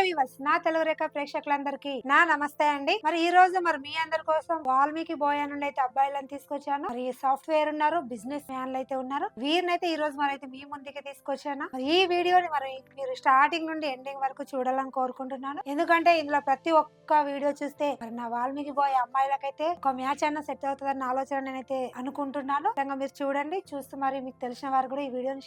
Hi viewers, నా తెలుగు రేఖ ప్రేక్షకులందరికీ నా నమస్తే అండి. మరి ఈ రోజు మీ అందరి కోసం వాల్మీకి బోయ నుండి అయితే అబ్బాయిలను తీసుకొచ్చాను. మరి సాఫ్ట్వేర్ ఉన్నారు, బిజినెస్ మ్యాన్లు అయితే ఉన్నారు. వీరినైతే ఈ రోజు అయితే మీ ముందుకి తీసుకొచ్చాను. మరి ఈ వీడియోని మీరు స్టార్టింగ్ నుండి ఎండింగ్ వరకు చూడాలని కోరుకుంటున్నాను. ఎందుకంటే ఇందులో ప్రతి ఒక్క వీడియో చూస్తే మరి నా వాల్మీకి బోయ అమ్మాయిలకైతే ఒక మ్యాచ్ అన్న సెట్ అవుతుందన్న ఆలోచన నేనైతే అనుకుంటున్నాను. మీరు చూడండి, చూస్తూ మరి మీకు తెలిసిన వారు కూడా ఈ వీడియోని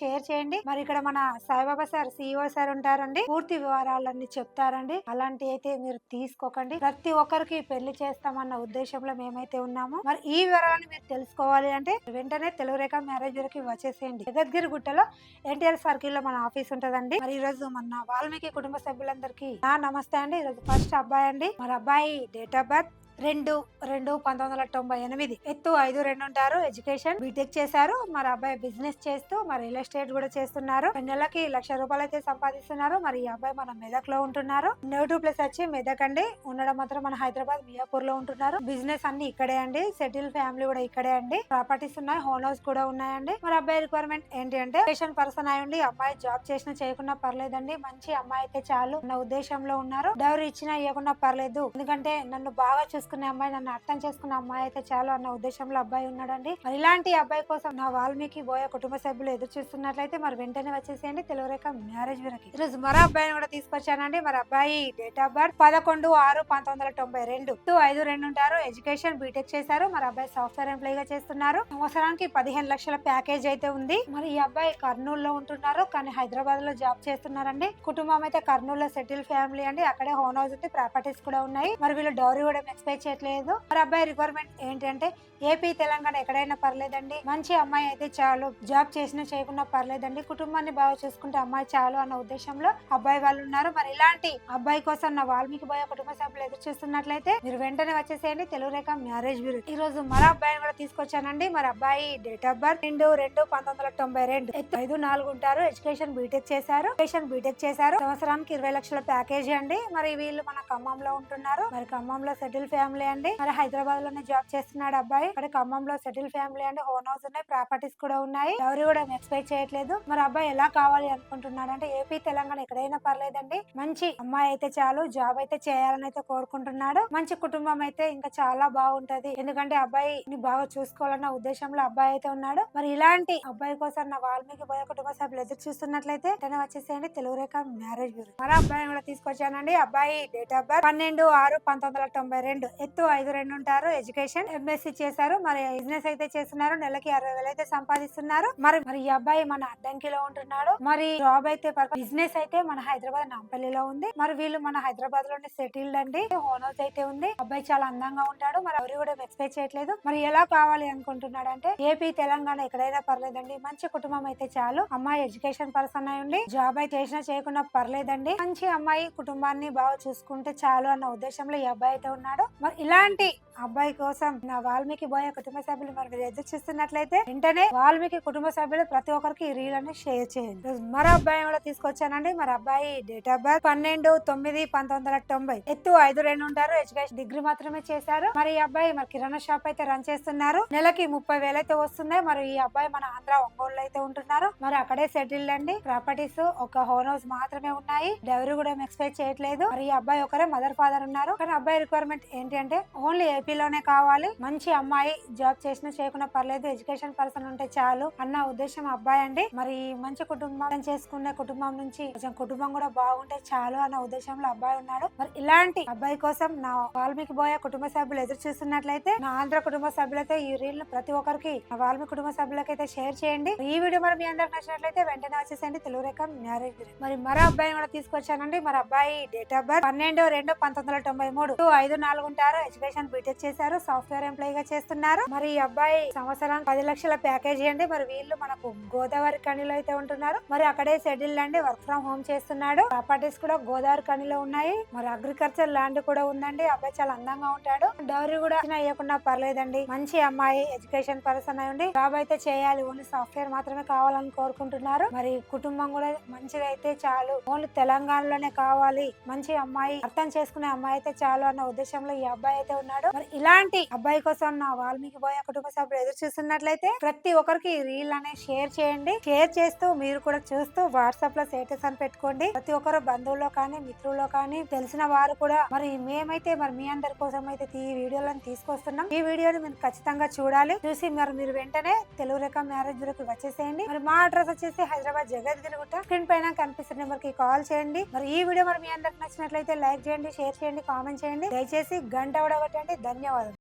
షేర్ చేయండి. మరి ఇక్కడ మన సాయిబాబా సార్, సిఇఓ సార్ ఉంటారండి. పూర్తి వివరాలన్నీ చెప్తారండి. అలాంటి అయితే మీరు తీసుకోకండి. ప్రతి ఒక్కరికి పెళ్లి చేస్తామన్న ఉద్దేశంలో మేమైతే ఉన్నాము. మరి ఈ వివరాలను మీరు తెలుసుకోవాలి అంటే వెంటనే తెలుగు రేఖ మ్యారేజ్ వరకు వచ్చేసేయండి. జగద్గిరి గుట్టలో ఎన్టీఆర్ సర్కిల్ లో మన ఆఫీస్ ఉంటదండి. మరి ఈ రోజు మన వాల్మీకి కుటుంబ సభ్యులందరికీ నా నమస్తే అండి. ఈ రోజు ఫస్ట్ అబ్బాయి అండి. మరి అబ్బాయి డేట్ ఆఫ్ బర్త్ 2/2/1998, ఎత్తు 5'2" ఉంటారు. ఎడ్యుకేషన్ బీటెక్ చేశారు. మరి అబ్బాయి బిజినెస్ చేస్తూ మరి రియల్ ఎస్టేట్ కూడా చేస్తున్నారు. నెలకి ₹1,00,000 అయితే సంపాదిస్తున్నారు. మరి ఈ అబ్బాయి మన మెదక్ లో ఉంటున్నారు. నెగిటివ్ ప్లేస్ వచ్చి మెదక్ అండి. ఉండడం మాత్రం మన హైదరాబాద్ మియాపూర్ లో ఉంటున్నారు. బిజినెస్ అన్ని ఇక్కడే అండి. సెటిల్ ఫ్యామిలీ కూడా ఇక్కడే అండి. ప్రాపర్టీస్ ఉన్నాయి, హోమ్ హౌస్ కూడా ఉన్నాయండి. మరి అబ్బాయి రిక్వైర్మెంట్ ఏంటి అంటే ఎడ్యుకేషన్ పర్సన్ అయ్యండి. అమ్మాయి జాబ్ చేసినా చేయకుండా పర్లేదండి. మంచి అమ్మాయి అయితే చాలు అన్న ఉద్దేశంలో ఉన్నారు. డౌరీ ఇచ్చినా ఇవ్వకుండా పర్లేదు, ఎందుకంటే నన్ను బాగా చూసుకునే అమ్మాయి, నన్ను అర్థం చేసుకున్న అమ్మాయి అయితే చాలు అన్న ఉద్దేశంలో అబ్బాయి ఉన్నాడండి. మరి ఇలాంటి అబ్బాయి కోసం నా వాల్మీకి బోయ కుటుంబ సభ్యులు ఎదురు చూస్తున్నట్లయితే మరి వెంటనే వచ్చేసేయండి తెలుగు రేఖ మ్యారేజ్ వరకు. ఈ రోజు మరో అబ్బాయిని కూడా తీసుకొచ్చానండి. మరి అబ్బాయి డేట్ ఆఫ్ బర్త్ 11/6/1992, 5'2" ఉంటారు. ఎడ్యుకేషన్ బీటెక్ చేశారు. మరి అబ్బాయి సాఫ్ట్వేర్ ఎంప్లాయ్ గా చేస్తున్నారు. సంవత్సరానికి 15 లక్షల ప్యాకేజ్ అయితే ఉంది. మరి ఈ అబ్బాయి కర్నూలు లో ఉంటున్నారు, కానీ హైదరాబాద్ లో జాబ్ చేస్తున్నారండి. కుటుంబం అయితే కర్నూలు లో సెటిల్ ఫ్యామిలీ అండి. అక్కడే హోమ్ హౌస్ ఉంది, ప్రాపర్టీస్ కూడా ఉన్నాయి. మరి వీళ్ళు డౌరీ కూడా ఎక్స్పెక్ట్ చేయట్లేదు. మరి అబ్బాయి రిక్వైర్మెంట్ ఏంటంటే ఏపీ, తెలంగాణ ఎక్కడైనా పర్లేదండి. మంచి అమ్మాయి అయితే చాలు, జాబ్ చేసినా చేయకుండా పర్లేదండి. కుటుంబాన్ని బాగా చూసుకుంటే అమ్మాయి చాలు అన్న ఉద్దేశంలో అబ్బాయి వాళ్ళు ఉన్నారు. మరి ఇలాంటి అబ్బాయి కోసం నా వాల్మీకి బోయ కుటుంబ సభ్యులు ఎదురు చూస్తున్నట్లయితే మీరు వెంటనే వచ్చేసేయండి తెలుగు రేఖ మ్యారేజ్ బ్యూరో. ఈ రోజు మరో అబ్బాయిని కూడా తీసుకొచ్చానండి. మరి అబ్బాయి డేట్ ఆఫ్ బర్త్ 2/2/1992, ఎత్తు 5'4" ఉంటారు. ఎడ్యుకేషన్ బీటెక్ చేశారు. సంవత్సరానికి 20 లక్షల ప్యాకేజీ అండి. మరి వీళ్ళు మన ఖమ్మంలో ఉంటున్నారు. మరి ఖమ్మంలో సెటిల్ ఫ్యామిలీ అండి. మరి హైదరాబాద్ లోనే జాబ్ చేస్తున్నాడు అబ్బాయి. ఇక్కడ ఖమ్మంలో సెటిల్ ఫ్యామిలీ అండి. హోమ్ హౌస్ ఉన్నాయి, ప్రాపర్టీస్ కూడా ఉన్నాయి. ఎవరు కూడా ఎక్స్పెక్ట్ చేయట్లేదు. మరి అబ్బాయి ఎలా కావాలి అనుకుంటున్నాడు అంటే ఏపీ, తెలంగాణ ఎక్కడైనా పర్లేదండి. మంచి అమ్మాయి అయితే చాలు, జాబ్ అయితే చేయాలని అయితే కోరుకుంటున్నాడు. మంచి కుటుంబం అయితే ఇంకా చాలా బాగుంటది, ఎందుకంటే అబ్బాయిని బాగా చూసుకోవాలన్న ఉద్దేశంలో అబ్బాయి అయితే ఉన్నాడు. మరి ఇలాంటి అబ్బాయి కోసం నా వాల్మీకి బోయ కుటుంబ సభ్యులు ఎదురు చూస్తున్నట్లయితే వెంటనే వచ్చేసేయండి తెలుగు రేఖ మ్యారేజ్ బ్యూరో. మరో అబ్బాయిని కూడా తీసుకొచ్చానండి. అబ్బాయి డేట్ ఆఫ్ బర్త్ 12/6/1992, ఎత్తు 5'2" ఉంటారు. ఎడ్యుకేషన్ ఎంఎస్సి చేశారు. మరి బిజినెస్ అయితే చేస్తున్నారు. నెలకి 60,000 అయితే సంపాదిస్తున్నారు. మరి ఈ అబ్బాయి మన అద్దంకిలో ఉంటున్నాడు. మరి జాబ్ అయితే బిజినెస్ అయితే మన హైదరాబాద్ నాంపల్లిలో ఉంది. మరి వీళ్ళు మన హైదరాబాద్ లోనే సెటిల్డ్ అండి. హోమ్ హౌస్ అయితే ఉంది. అబ్బాయి చాలా అందంగా ఉంటాడు. మరి ఎవరు కూడా ఎక్స్పెక్ట్ చేయట్లేదు. మరి ఎలా కావాలి అనుకుంటున్నాడు అంటే ఏపీ, తెలంగాణ ఎక్కడైనా పర్లేదండి. మంచి కుటుంబం అయితే చాలు. అమ్మాయి ఎడ్యుకేషన్ పర్సన్ అయి ఉండి జాబ్ అయితే చేసినా చేయకుండా పర్లేదండి. మంచి అమ్మాయి కుటుంబాన్ని బాగా చూసుకుంటే చాలు అన్న ఉద్దేశంలో ఈ అబ్బాయి అయితే ఉన్నాడు. మరి ఇలాంటి అబ్బాయి కోసం నా వాల్మీకి బోయ కుటుంబ సభ్యులు మరి ఎదురు చూస్తున్నట్లయితే వెంటనే వాల్మీకి కుటుంబ సభ్యులు ప్రతి ఒక్కరికి ఈ రీల్ అని షేర్ చేయండి. మరో అబ్బాయి కూడా తీసుకొచ్చానండి. మరి అబ్బాయి డేట్ ఆఫ్ బర్త్ 12/9/1990, ఎత్తు 5'2" ఉంటారు. ఎడ్యుకేషన్ డిగ్రీ మాత్రమే చేశారు. మరి ఈ అబ్బాయి మరి కిరాణా షాప్ అయితే రన్ చేస్తున్నారు. నెలకి 30,000 అయితే వస్తున్నాయి. మరి ఈ అబ్బాయి మన ఆంధ్ర ఒంగోలు అయితే ఉంటున్నారు. మరి అక్కడే సెటిల్డ్ అండి. ప్రాపర్టీస్ ఒక హోమ్ హౌస్ మాత్రమే ఉన్నాయి. ఎవరు కూడా ఎక్స్పెక్ట్ చేయట్లేదు. మరి ఈ అబ్బాయి ఒకరే మదర్ ఫాదర్ ఉన్నారు. కానీ అబ్బాయి రిక్వైర్మెంట్ ఏంటి అంటే ఓన్లీ ఏపీలోనే కావాలి. మంచి అమ్మాయి, జాబ్ చేసినా చేయకుండా పర్లేదు, ఎడ్యుకేషన్ పర్సన్ ఉంటే చాలు అన్న ఉద్దేశం అబ్బాయి అండి. మరి మంచి కుటుంబం చేసుకునే కుటుంబం నుంచి కొంచెం కుటుంబం కూడా బాగుంటే చాలు అన్న ఉద్దేశంలో అబ్బాయి ఉన్నాడు. మరి ఇలాంటి అబ్బాయి కోసం నా వాల్మీకి బోయ కుటుంబ సభ్యులు ఎదురు చూస్తున్నట్లయితే నా ఆంధ్ర కుటుంబ సభ్యులైతే ఈ రీల్ ప్రతి ఒక్కరికి నా వాల్మీకి కుటుంబ సభ్యులకైతే షేర్ చేయండి. ఈ వీడియో మరి మీ అందరికి నచ్చినట్లయితే వెంటనే వచ్చేసేయండి తెలుగు రేఖ మ్యారేజ్ బ్యూరో. మరి మరో అబ్బాయిని కూడా తీసుకొచ్చానండి. మరి అబ్బాయి డేట్ ఆఫ్ బర్త్ 12/2/1993, 5'4" ఉంటారు. ఎడ్యుకేషన్ బీటెక్ చేశారు. సాఫ్ట్వేర్ ఎంప్లాయ్ గా చేస్తున్నారు. మరి ఈ అబ్బాయి సంవత్సరానికి 10 లక్షల ప్యాకేజీ అండి. మరి వీళ్ళు మనకు గోదావరి కనిలో అయితే ఉంటున్నారు. మరి అక్కడే సెటిల్ అండి. వర్క్ ఫ్రమ్ హోమ్ చేస్తున్నాడు. ప్రాపర్టీస్ కూడా గోదావరి కనిలో ఉన్నాయి. మరి అగ్రికల్చర్ ల్యాండ్ కూడా ఉందండి. అబ్బాయి చాలా అందంగా ఉంటాడు. డౌరీ కూడా ఇవ్వకుండా పర్లేదండి. మంచి అమ్మాయి, ఎడ్యుకేషన్ పర్సన్ అయి ఉండి జాబ్ అయితే చేయాలి, ఓన్లీ సాఫ్ట్వేర్ మాత్రమే కావాలని కోరుకుంటున్నారు. మరి కుటుంబం కూడా మంచిగా అయితే చాలు, ఓన్లీ తెలంగాణలోనే కావాలి, మంచి అమ్మాయి, అర్థం చేసుకునే అమ్మాయి అయితే చాలు అన్న ఉద్దేశంలో ఈ అబ్బాయి అయితే ఉన్నాడు. మరి ఇలాంటి అబ్బాయి కోసం నా వాల్మీకి బోయ కుటుంబ సభ్యులు ఎదురు చూస్తున్నట్లయితే ప్రతి ఒక్కరికి రీల్ అనేది షేర్ చేయండి. షేర్ చేస్తూ మీరు కూడా చూస్తూ వాట్సాప్ లో స్టేటస్ అని పెట్టుకోండి. ప్రతి ఒక్కరు బంధువుల్లో కానీ మిత్రుల్లో కానీ తెలిసిన వారు కూడా మరి మేమైతే మరి మీ అందరి కోసం అయితే ఈ వీడియోలను తీసుకొస్తున్నాం. ఈ వీడియోని మీరు ఖచ్చితంగా చూడాలి. చూసి మరి మీరు వెంటనే తెలుగు రేఖ మ్యారేజ్ బ్యూరోకి వచ్చేసేయండి. మరి మా అడ్రస్ వచ్చేసి హైదరాబాద్ జగద్గిరిగుట్ట. స్క్రీన్ పైన కనిపిస్తున్న నెంబర్ కి కాల్ చేయండి. మరి ఈ వీడియో మరి మీ అందరికి నచ్చినట్లయితే లైక్ చేయండి, షేర్ చేయండి, కామెంట్ చేయండి. దయచేసి గంట కూడా కొట్టండి. ధన్యవాదాలు.